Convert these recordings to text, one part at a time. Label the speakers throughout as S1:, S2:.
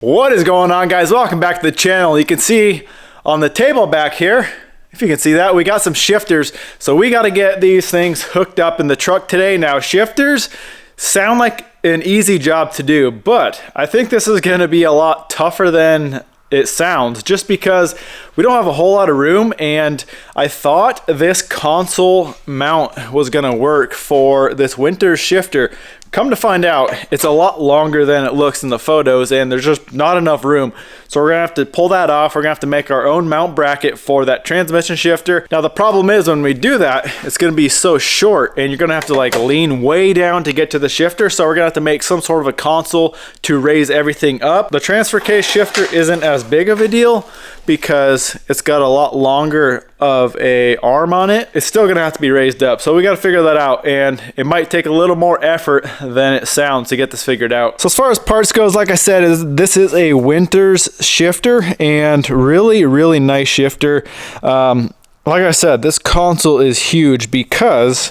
S1: What is going on, guys? Welcome back to the channel. You can see on the table back here, if you can see that, we got some shifters. So we got to get these things hooked up in the truck today. Now, shifters sound like an easy job to do, but I think this is going to be a lot tougher than it sounds, just because we don't have a whole lot of room. And I thought this console mount was going to work for this winter shifter. Come to find out, it's a lot longer than it looks in the photos, and there's just not enough room. So we're gonna have to pull that off. We're gonna have to make our own mount bracket for that transmission shifter. Now the problem is, when we do that, it's gonna be so short, and you're gonna have to like lean way down to get to the shifter. So we're gonna have to make some sort of a console to raise everything up. The transfer case shifter isn't as big of a deal because it's got a lot longer of a arm on it. It's still gonna have to be raised up. So we gotta figure that out, and it might take a little more effort than it sounds to get this figured out. So as far as parts goes, like I said, this is a Winters shifter, and really nice shifter. Like I said, this console is huge because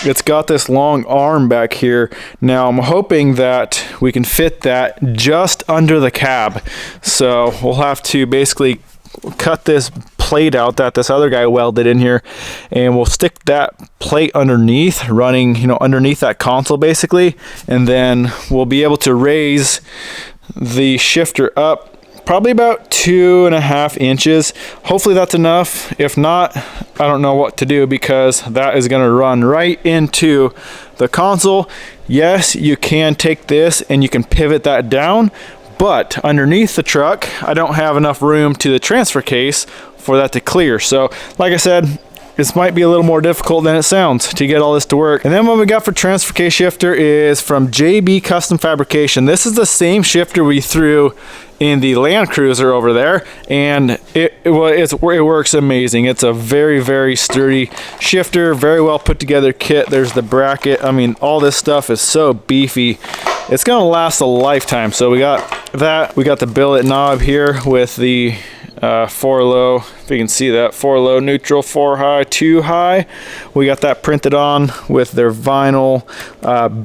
S1: it's got this long arm back here. Now I'm hoping that we can fit that just under the cab. So we'll have to basically cut this plate out that this other guy welded in here, and we'll stick that plate underneath, running, you know, underneath that console basically, and then we'll be able to raise the shifter up probably about 2.5 inches. Hopefully that's enough. If not, I don't know what to do, because that is going to run right into the console. Yes, you can take this and you can pivot that down, but underneath the truck, I don't have enough room to the transfer case for that to clear. So like I said, this might be a little more difficult than it sounds to get all this to work. And then what we got for transfer case shifter is from JB Custom Fabrication. This is the same shifter we threw in the Land Cruiser over there, and it works amazing. It's a very sturdy shifter, very well put together kit. There's the bracket. I mean, all this stuff is so beefy. It's gonna last a lifetime. So we got that. We got the billet knob here with the 4 low, if you can see that, 4 low, neutral, 4 high, 2 high. We got that printed on with their vinyl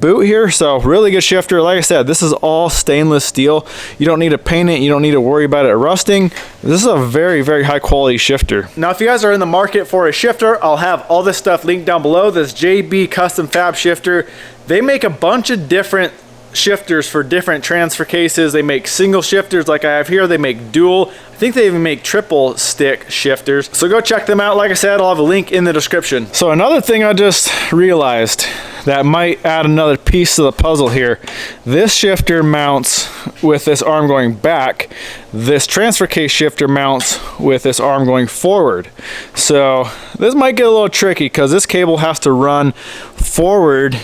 S1: boot here. So really good shifter. Like I said, this is all stainless steel. You don't need to paint it. You don't need to worry about it rusting. This is a very high quality shifter. Now, if you guys are in the market for a shifter, I'll have all this stuff linked down below. This JB Custom Fab shifter, they make a bunch of different shifters for different transfer cases. They make single shifters like I have here. They make dual. I think they even make triple stick shifters. So go check them out. Like I said, I'll have a link in the description. So another thing I just realized that might add another piece to the puzzle here. This shifter mounts with this arm going back. This transfer case shifter mounts with this arm going forward. So this might get a little tricky because this cable has to run forward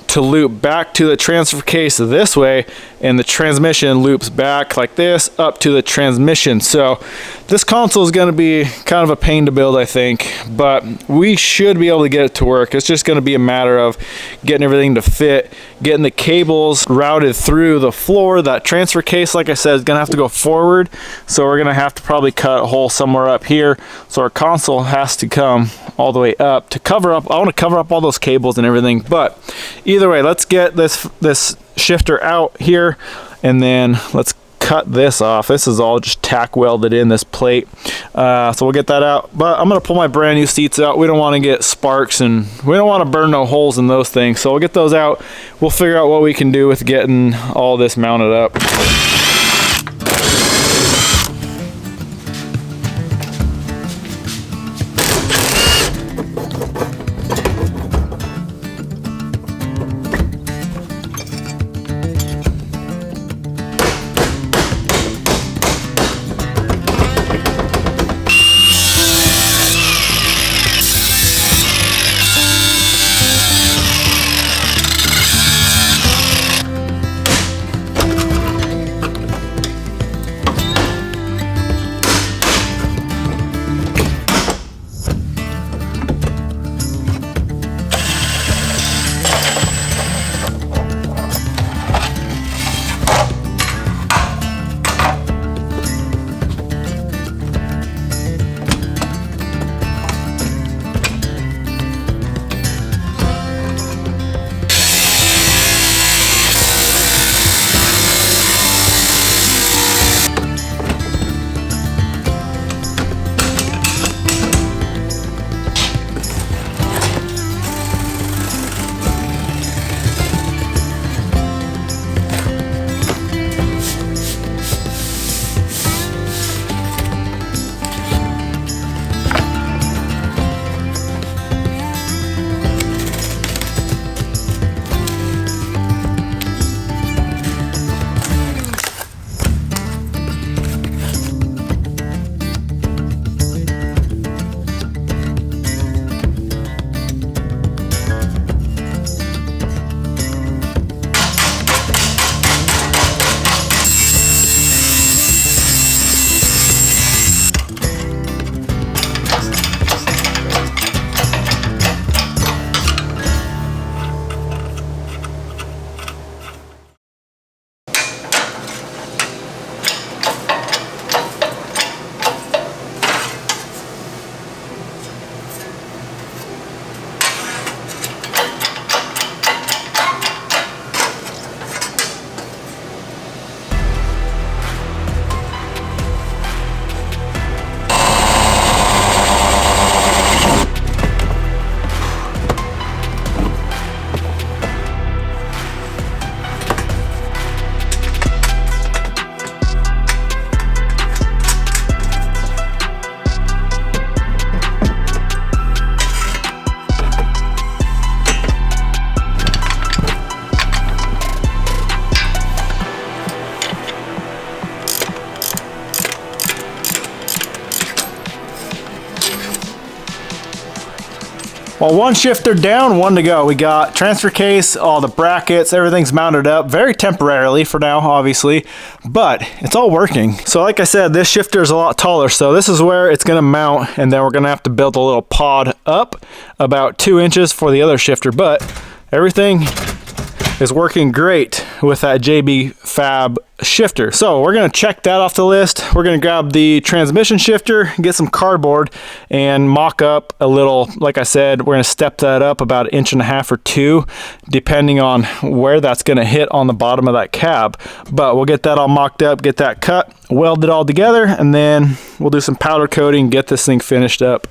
S1: to loop back to the transfer case this way, and the transmission loops back like this up to the transmission. So this console is going to be kind of a pain to build, I think, but we should be able to get it to work. It's just going to be a matter of getting everything to fit, getting the cables routed through the floor. That transfer case, like I said, is going to have to go forward, so we're going to have to probably cut a hole somewhere up here. So our console has to come all the way up to cover up. I want to cover up all those cables and everything, but either way, let's get this shifter out here, and then let's cut this off. This is all just tack welded in, this plate. So we'll get that out, but I'm gonna pull my brand new seats out. We don't want to get sparks, and we don't want to burn no holes in those things. So we'll get those out. We'll figure out what we can do with getting all this mounted up. Well, one shifter down, one to go. We got transfer case, all the brackets, everything's mounted up very temporarily for now, obviously, but it's all working. So like I said, this shifter is a lot taller, so this is where it's gonna mount, and then we're gonna have to build a little pod up about 2 inches for the other shifter, but everything is working great with that JB Fab shifter. So we're gonna check that off the list. We're gonna grab the transmission shifter, get some cardboard, and mock up a little, like I said, we're gonna step that up about 1.5 or 2 inches, depending on where that's gonna hit on the bottom of that cab. But we'll get that all mocked up, get that cut, weld it all together, and then we'll do some powder coating, get this thing finished up.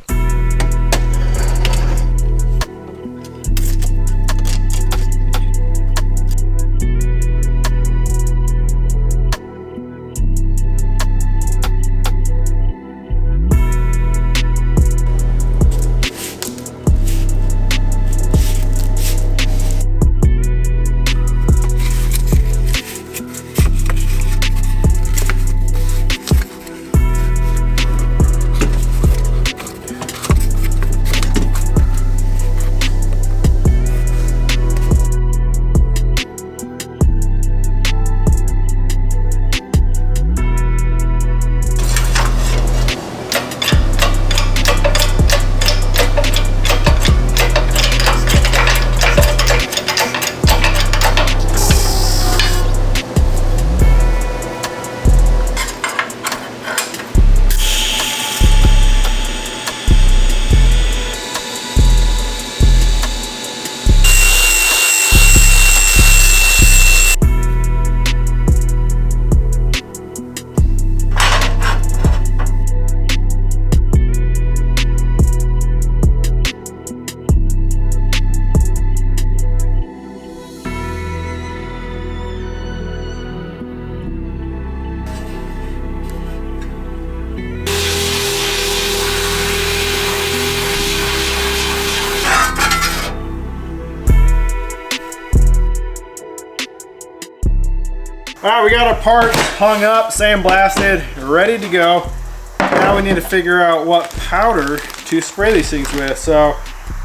S1: All right, we got our parts hung up, sandblasted, ready to go. Now we need to figure out what powder to spray these things with. So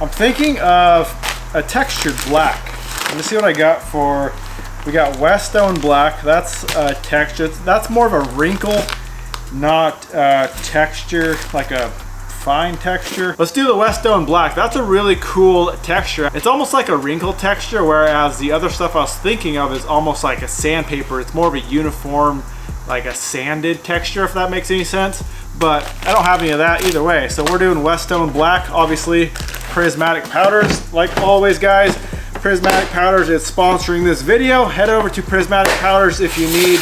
S1: I'm thinking of a textured black. Let me see what I got for, we got Westone black. That's texture. That's more of a wrinkle, not texture, like a fine texture. Let's do the Westone black. That's a really cool texture. It's almost like a wrinkle texture, whereas the other stuff I was thinking of is almost like a sandpaper. It's more of a uniform, like a sanded texture, if that makes any sense. But I don't have any of that either way. So we're doing Westone black, obviously. Prismatic Powders, like always, guys. Prismatic Powders is sponsoring this video. Head over to Prismatic Powders if you need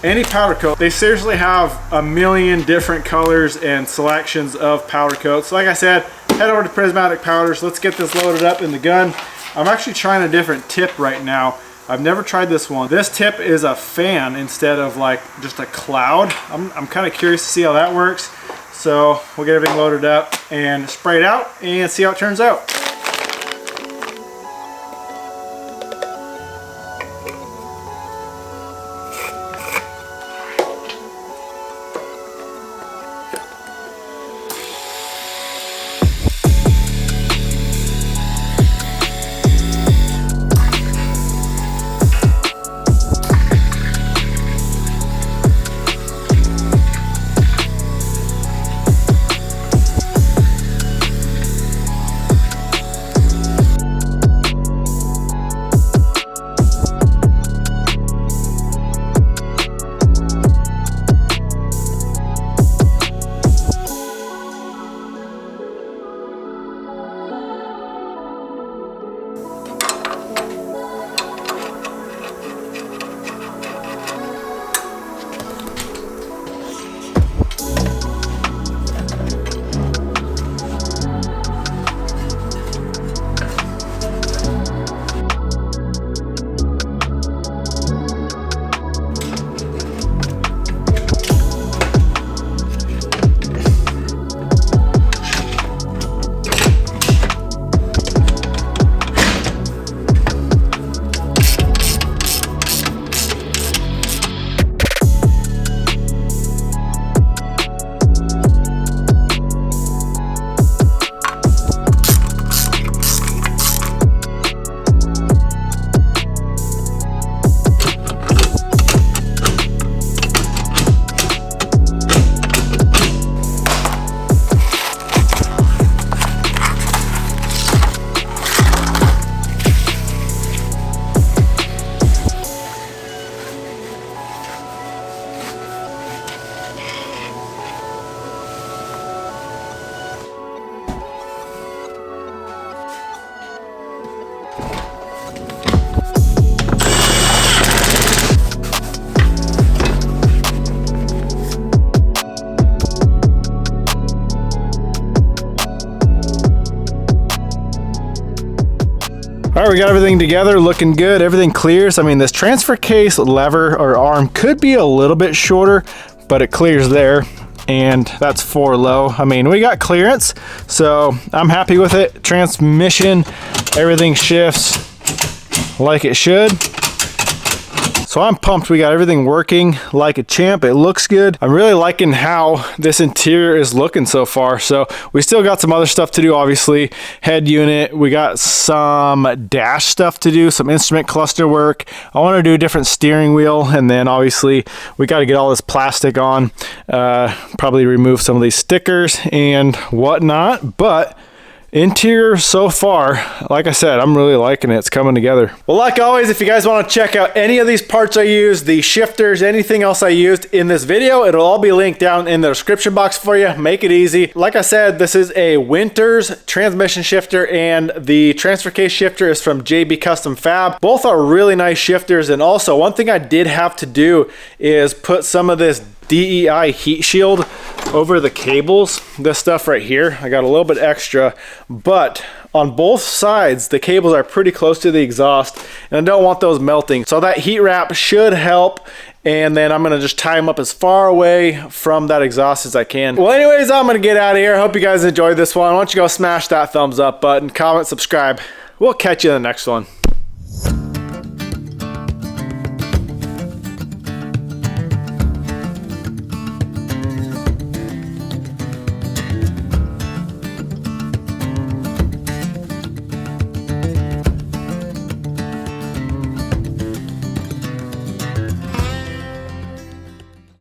S1: any powder coat. They seriously have a million different colors and selections of powder coats. So like I said, head over to Prismatic Powders. Let's get this loaded up in the gun. I'm actually trying a different tip right now. I've never tried this one. This tip is a fan instead of like just a cloud. I'm kind of curious to see how that works. So we'll get everything loaded up and spray it out and see how it turns out. right, we got everything together, looking good, everything clears. I mean, this transfer case lever or arm could be a little bit shorter, but it clears there, and that's 4 low. I mean, we got clearance, so I'm happy with it. Transmission, everything shifts like it should. So I'm pumped. We got everything working like a champ. It looks good. I'm really liking how this interior is looking so far. So we still got some other stuff to do, obviously. Head unit, we got some dash stuff to do, some instrument cluster work. I want to do a different steering wheel, and then obviously we got to get all this plastic on, probably remove some of these stickers and whatnot, but interior so far, like I said, I'm really liking it. It's coming together. Well, like always, if you guys want to check out any of these parts I used, the shifters, anything else I used in this video, it'll all be linked down in the description box for you. Make it easy. Like I said, this is a Winters transmission shifter, and the transfer case shifter is from JB Custom Fab. Both are really nice shifters, and also one thing I did have to do is put some of this DEI heat shield over the cables. This stuff right here, I got a little bit extra, but on both sides the cables are pretty close to the exhaust, and I don't want those melting, so that heat wrap should help. And then I'm gonna just tie them up as far away from that exhaust as I can. Well, anyways, I'm gonna get out of here. I hope you guys enjoyed this one. Why don't you go smash that thumbs up button, comment, subscribe. We'll catch you in the next one.